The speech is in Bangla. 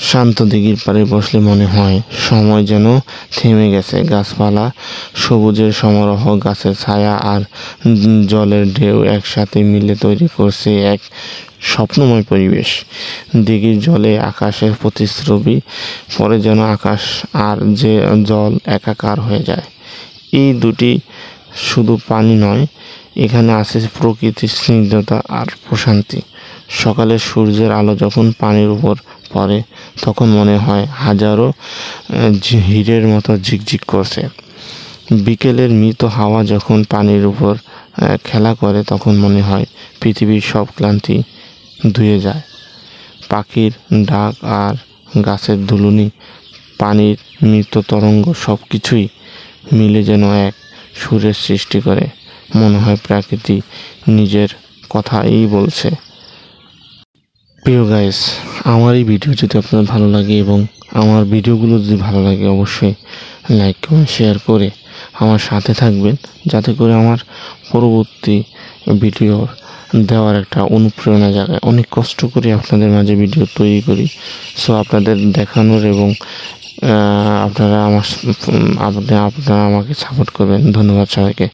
শান্ত দিঘির পাড়ে বসলে মনে হয় সময় যেন থেমে গেছে। গাছপালা, সবুজের সমারোহ, গাছের ছায়া আর জলের ঢেউ একসাথে মিলে তৈরি করছে এক স্বপ্নময় পরিবেশ। দিঘির জলে আকাশের প্রতিচ্ছবি পরে যেন আকাশ আর যে জল একাকার হয়ে যায়। এই দুটি শুধু পানি নয়, এখানে আছে প্রকৃতির স্নিগ্ধতা আর প্রশান্তি। সকালের সূর্যের আলো যখন পানির উপর পড়ে তখন মনে হয় হাজারো হীরের মতো ঝিকঝিক করছে। বিকেলের মৃত হাওয়া যখন পানির উপর খেলা করে তখন মনে হয় পৃথিবীর সব ক্লান্তি ধুয়ে যায়। পাখির ডাক আর গাছের দুলুনি, পানির মৃত তরঙ্গ সব কিছুই মিলে যেন এক সুরের সৃষ্টি করে। মনে হয় প্রকৃতি নিজের কথাই বলছে। প্রিয় গাইস, আমার এই ভিডিও যদি আপনার ভালো লাগে এবং আমার ভিডিওগুলো যদি ভালো লাগে অবশ্যই লাইক কমেন্ট শেয়ার করে আমার সাথে থাকবেন, যাতে করে আমার পরবর্তী ভিডিও দেওয়ার একটা অনুপ্রেরণা জাগায়। অনেক কষ্ট করে আপনাদের মাঝে ভিডিও তৈরি করি, সো আপনাদের দেখানোর এবং আপনারা আমাকে সাপোর্ট করবেন। ধন্যবাদ সবাইকে।